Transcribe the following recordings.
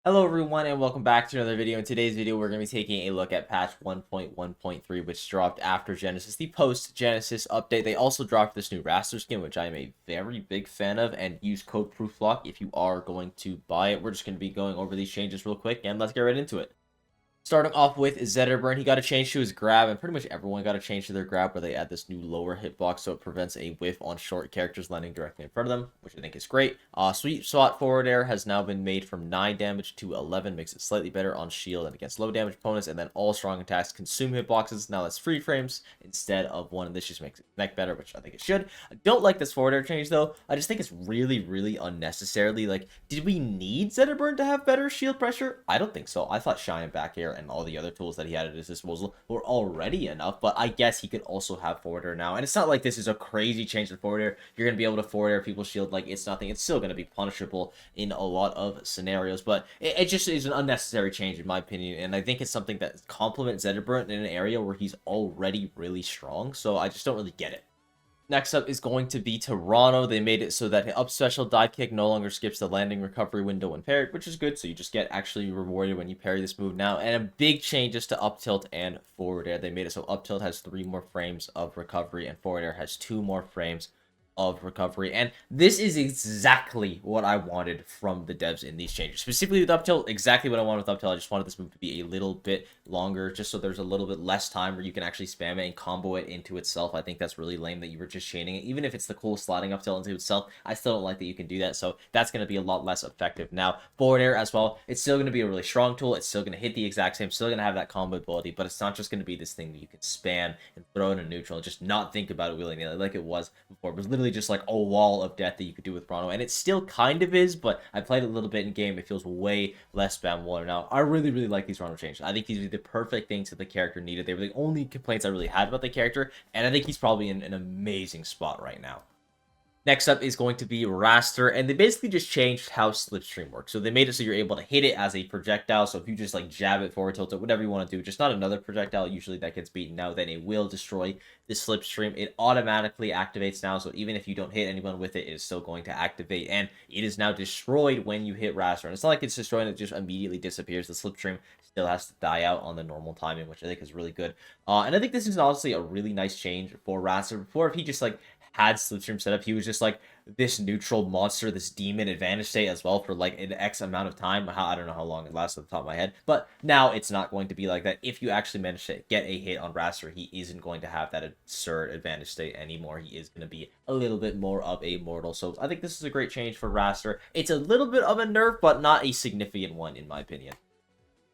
Hello everyone and welcome back to another video. In today's video we're going to be taking a look at patch 1.1.3 which dropped after Genesis, the post-Genesis update. They also dropped this new Wrastor skin which I am a very big fan of, and use code ProofBlock if you are going to buy it. We're just going to be going over these changes real quick and let's get right into it. Starting off with Zetter, he got a change to his grab, and pretty much everyone got a change to their grab where they add this new lower hitbox so it prevents a whiff on short characters landing directly in front of them, which I think is great. Sweet Spot forward air has now been made from 9 damage to 11, makes it slightly better on shield and against low damage opponents, and then all strong attacks consume hitboxes. Now that's 3 frames instead of 1, and this just makes it connect better, which I think it should. I don't like this forward air change though. I just think it's really unnecessarily. Like, did we need Zetter to have better shield pressure? I don't think so. I thought Shine and back air and all the other tools that he had at his disposal were already enough, but I guess he could also have forward air now. And it's not like this is a crazy change to forward air. You're going to be able to forward air people's shield like it's nothing. It's still going to be punishable in a lot of scenarios, but it just is an unnecessary change in my opinion, and I think it's something that complements Zetterburn in an area where he's already really strong, so I just don't really get it. Next up is going to be to Ranno. They made it so that up special dive kick no longer skips the landing recovery window when parried, which is good. So you just get actually rewarded when you parry this move now. And a big change is to up tilt and forward air. They made it so up tilt has 3 more frames of recovery and forward air has 2 more frames of recovery, and this is exactly what I wanted from the devs in these changes. Specifically with up tilt, exactly what I wanted with up tilt. I just wanted this move to be a little bit longer, just so there's a little bit less time where you can actually spam it and combo it into itself. I think that's really lame that you were just chaining it. Even if it's the cool sliding up tilt into itself, I still don't like that you can do that, so that's going to be a lot less effective. Now, forward air as well, it's still going to be a really strong tool. It's still going to hit the exact same, still going to have that combo ability, but it's not just going to be this thing that you can spam and throw in a neutral and just not think about it willy-nilly like it was before. It was literally just like a wall of death that you could do with Ranno, and it still kind of is, but I played a little bit in game. It feels way less spam water now. I really like these Ranno changes. I think these are the perfect things that the character needed. They were the only complaints I really had about the character, and I think he's probably in an amazing spot right now. Next up is going to be Wrastor, and they basically just changed how Slipstream works. So they made it so you're able to hit it as a projectile, so if you just like jab it, forward tilt it, whatever you want to do, just not another projectile usually that gets beaten now, then it will destroy the Slipstream. It automatically activates now, so even if you don't hit anyone with it, it is still going to activate, and it is now destroyed when you hit Wrastor. And it's not like it's destroyed and it just immediately disappears. The Slipstream still has to die out on the normal timing, which I think is really good. And I think this is honestly a really nice change for Wrastor. Before, if he just like had Slipstream set up, he was just like this neutral monster, this demon advantage state as well for like an X amount of time. I don't know how long it lasts off the top of my head, but now it's not going to be like that. If you actually manage to get a hit on Wrastor, he isn't going to have that absurd advantage state anymore. He is going to be a little bit more of a mortal. So I think this is a great change for Wrastor. It's a little bit of a nerf, but not a significant one in my opinion.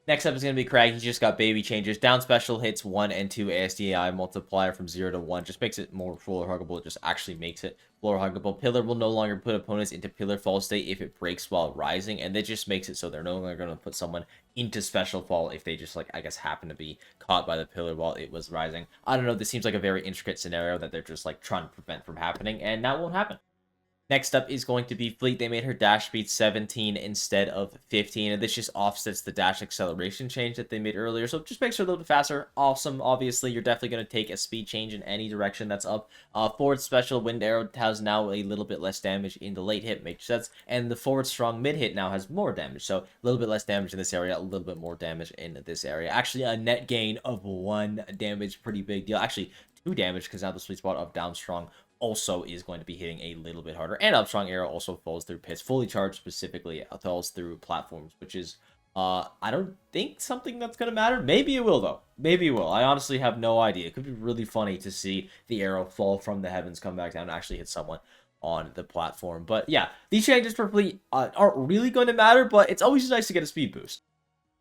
Next up is going to be Kragg. He just got baby changes. Down special hits 1 and 2 ASDAI multiplier from 0 to 1. Just makes it more floor huggable. It just actually makes it floor huggable. Pillar will no longer put opponents into pillar fall state if it breaks while rising. And that just makes it so they're no longer going to put someone into special fall if they just, like, I guess, happen to be caught by the pillar while it was rising. I don't know. This seems like a very intricate scenario that they're just, like, trying to prevent from happening. And that won't happen. Next up is going to be Fleet. They made her dash speed 17 instead of 15, and this just offsets the dash acceleration change that they made earlier, so it just makes her a little bit faster. Awesome. Obviously, you're definitely going to take a speed change in any direction that's up. Forward special wind arrow has now a little bit less damage in the late hit, makes sense, and the forward strong mid hit now has more damage, so a little bit less damage in this area, a little bit more damage in this area. Actually, a net gain of 1 damage, pretty big deal. Actually, 2 damage, because now the sweet spot of down strong also is going to be hitting a little bit harder. And up strong arrow also falls through pits. Fully charged specifically falls through platforms, which is, I don't think something that's going to matter. Maybe it will, though. Maybe it will. I honestly have no idea. It could be really funny to see the arrow fall from the heavens, come back down, and actually hit someone on the platform. But yeah, these changes for Fleet aren't really going to matter, but it's always nice to get a speed boost.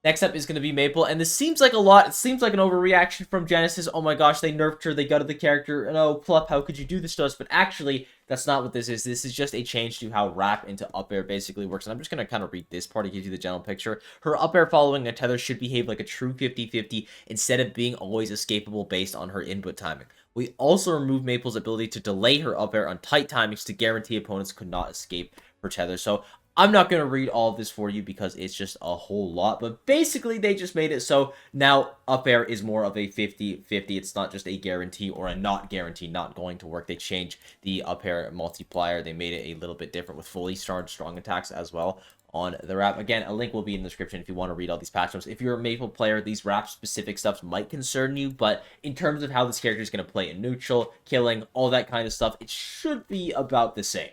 Next up is going to be Maypul, and this seems like a lot. It seems like an overreaction from Genesis. Oh my gosh, they nerfed her, they gutted the character, and oh, Plup, how could you do this to us? But actually, that's not what this is. This is just a change to how wrap into up air basically works, and I'm just going to kind of read this part to give you the general picture. Her up air following a tether should behave like a true 50-50 instead of being always escapable based on her input timing. We also removed Maypul's ability to delay her up air on tight timings to guarantee opponents could not escape her tether. So I'm not going to read all of this for you because it's just a whole lot, but basically they just made it so now up air is more of a 50-50. It's not just a guarantee or a not guarantee, not going to work. They changed the up air multiplier. They made it a little bit different with fully charged strong attacks as well. on the wrap. Again, a link will be in the description if you want to read all these patch notes. If you're a Maypul player, these wrap specific stuff might concern you, but in terms of how this character is going to play in neutral, killing, all that kind of stuff, it should be about the same.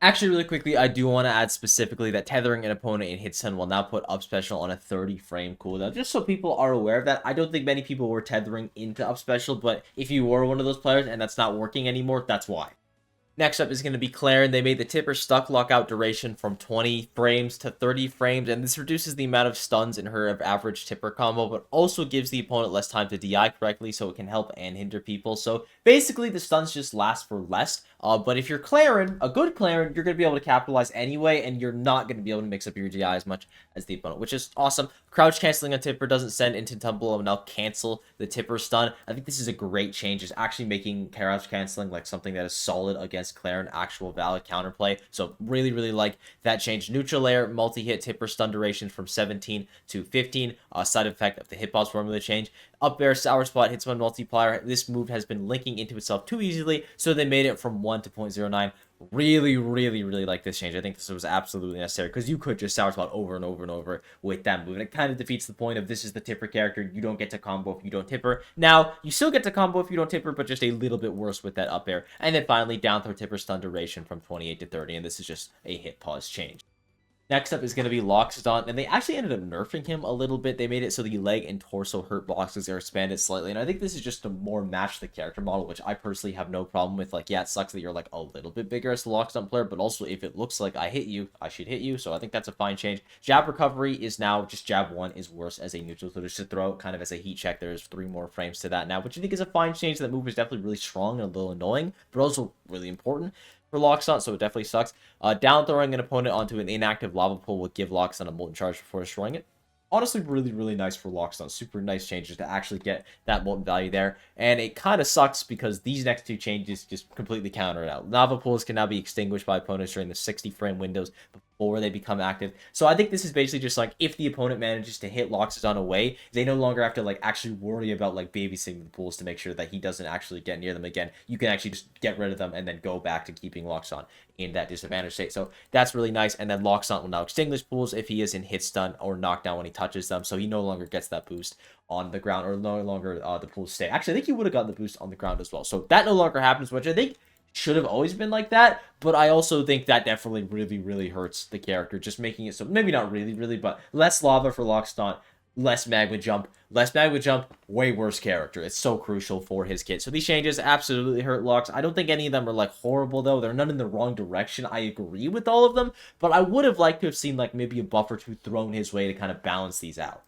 Actually, really quickly, I do want to add specifically that tethering an opponent in hit stun will now put up special on a 30 frame cooldown, just so people are aware of that. I don't think many people were tethering into up special, but if you were one of those players and that's not working anymore, that's why. Next up is going to be Clairen. They made the tipper stuck lockout duration from 20 frames to 30 frames, and this reduces the amount of stuns in her average tipper combo, but also gives the opponent less time to DI correctly, so it can help and hinder people. So basically, the stuns just last for less, but if you're Clairen, a good Clairen, you're going to be able to capitalize anyway, and you're not going to be able to mix up your DI as much as the opponent, which is awesome. Crouch canceling on tipper doesn't send into tumble and now cancel the tipper stun. I think this is a great change. It's actually making crouch canceling like something that is solid against Clairen, actual valid counterplay. So really, really like that change. Neutral layer, multi-hit tipper stun duration from 17 to 15. Side effect of the hitbox formula change. Up air, sour spot, hits one multiplier. This move has been linking into itself too easily, so they made it from 1 to 0.09. Really, really, really like this change. I think this was absolutely necessary because you could just sour spot over and over and over with that move. And it kind of defeats the point of this is the tipper character. You don't get to combo if you don't tipper. Now, you still get to combo if you don't tipper, but just a little bit worse with that up air. And then finally, down throw tipper stun duration from 28 to 30. And this is just a hit pause change. Next up is going to be Loxodont, and they actually ended up nerfing him a little bit. They made it so the leg and torso hurt boxes are expanded slightly, and I think this is just to more match the character model, which I personally have no problem with. Like, yeah, it sucks that you're like a little bit bigger as the Loxodont player, but also if it looks like I hit you, I should hit you, so I think that's a fine change. Jab recovery is now just jab 1 is worse as a neutral, so just to throw kind of as a heat check, there's 3 more frames to that now, which I think is a fine change. That move is definitely really strong and a little annoying, but also really important for Loxodont, so it definitely sucks. Down throwing an opponent onto an inactive lava pool will give Loxodont a molten charge before destroying it. Honestly, really, really nice for Loxodont. Super nice changes to actually get that molten value there. And it kind of sucks because these next 2 changes just completely counter it out. Lava pools can now be extinguished by opponents during the 60 frame windows before they become active. So I think this is basically just like if the opponent manages to hit Loxodont away, they no longer have to like actually worry about like babysitting the pools to make sure that he doesn't actually get near them again. You can actually just get rid of them and then go back to keeping Loxodont in that disadvantage state. So that's really nice. And then Loxodont will now extinguish pools if he is in hit stun or knockdown when he touches them. So he no longer gets that boost on the ground, or no longer the pools stay. Actually, I think he would have gotten the boost on the ground as well. So that no longer happens, which I think should have always been like that, but I also think that definitely really, really hurts the character, just making it so, maybe not really, really, but less lava for Loxodont, less magma jump, way worse character. It's so crucial for his kit. So these changes absolutely hurt Lox. I don't think any of them are like horrible though. They're none in the wrong direction. I agree with all of them, but I would have liked to have seen like maybe a buff or 2 thrown his way to kind of balance these out.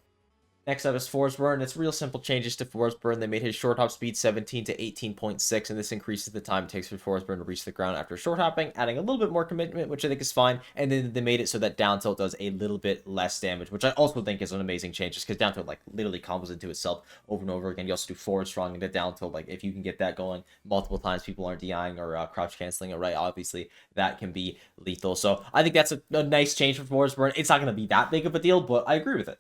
Next up is Forsburn. It's real simple changes to Forsburn. They made his short hop speed 17 to 18.6, and this increases the time it takes for Forsburn to reach the ground after short hopping, adding a little bit more commitment, which I think is fine. And then they made it so that down tilt does a little bit less damage, which I also think is an amazing change, just because down tilt like literally combos into itself over and over again. You also do forward strong into down tilt. Like if you can get that going multiple times, people aren't DIing or crouch canceling it right. Obviously, that can be lethal. So I think that's a nice change for Forsburn. It's not going to be that big of a deal, but I agree with it.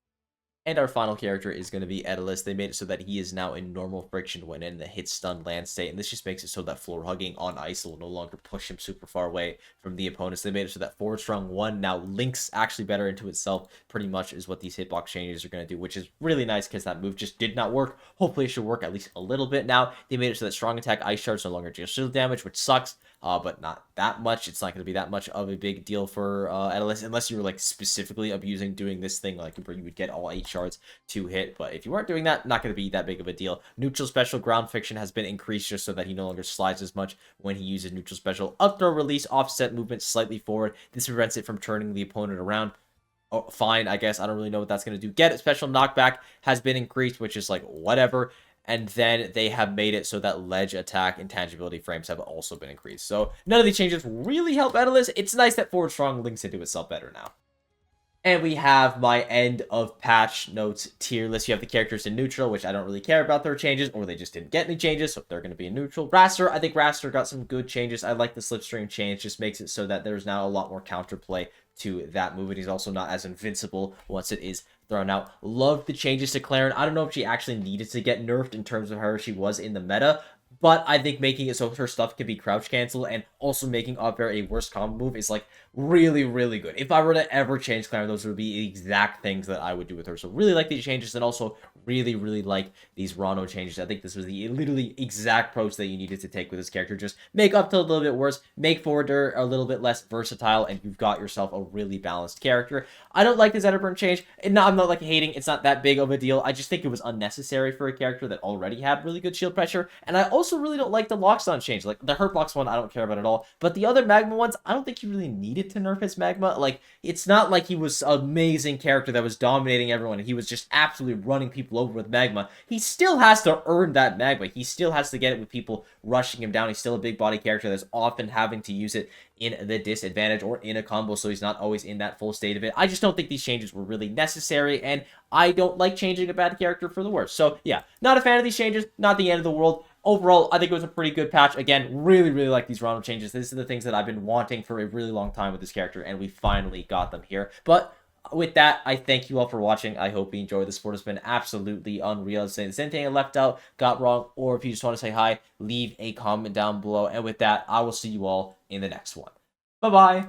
And our final character is going to be Etalus. They made it so that he is now in normal friction when in the hit stun land state. And this just makes it so that floor hugging on ice will no longer push him super far away from the opponents. They made it so that forward strong 1 now links actually better into itself, pretty much is what these hitbox changes are going to do, which is really nice because that move just did not work. Hopefully it should work at least a little bit now. They made it so that strong attack ice shards no longer deal shield damage, which sucks. But not that much. It's not going to be that much of a big deal for Etalus, unless you were like specifically abusing doing this thing, like where you would get all 8 shards to hit. But if you weren't doing that, not going to be that big of a deal. Neutral special ground friction has been increased just so that he no longer slides as much when he uses neutral special. Up throw release, offset movement slightly forward. This prevents it from turning the opponent around. Oh, fine, I guess. I don't really know what that's going to do. Get it. Special knockback has been increased, which is like whatever. And then they have made it so that ledge attack intangibility frames have also been increased. So none of these changes really help Etalus. It's nice that forward strong links into itself better now. And we have my end of patch notes tier list. You have the characters in neutral, which I don't really care about their changes, or they just didn't get any changes, so they're going to be in neutral. Wrastor, I think Wrastor got some good changes. I like the slipstream change. Just makes it so that there's now a lot more counterplay to that move, and he's also not as invincible once it is thrown out. Love the changes to Clairen. I don't know if she actually needed to get nerfed in terms of how she was in the meta, but I think making it so her stuff can be crouch cancel and also making up air a worse combo move is like really, really good. If I were to ever change Clairen, those would be the exact things that I would do with her. So really like these changes, and also really, really like these Ranno changes. I think this was the literally exact approach that you needed to take with this character. Just make up to a little bit worse, make Forwarder a little bit less versatile, and you've got yourself a really balanced character. I don't like the Zetter change. I'm not like hating. It's not that big of a deal. I just think it was unnecessary for a character that already had really good shield pressure. And I also really don't like the Loxodont change. Like the Hurt Box one, I don't care about at all. But the other Magma ones, I don't think you really needed to nerf his Magma. Like, it's not like he was an amazing character that was dominating everyone and he was just absolutely running people over with Magma. He still has to earn that Magma. He still has to get it with people rushing him down. He's still a big body character that's often having to use it in the disadvantage or in a combo, so he's not always in that full state of it. I just don't think these changes were really necessary, and I don't like changing a bad character for the worse. So yeah, not a fan of these changes, not the end of the world. Overall, I think it was a pretty good patch. Again, really, really like these Ranno changes. These are the things that I've been wanting for a really long time with this character, and we finally got them here. But with that, I thank you all for watching. I hope you enjoyed. The sport has been absolutely unreal. If there's anything I left out, got wrong, or if you just want to say hi, leave a comment down below. And with that, I will see you all in the next one. Bye-bye.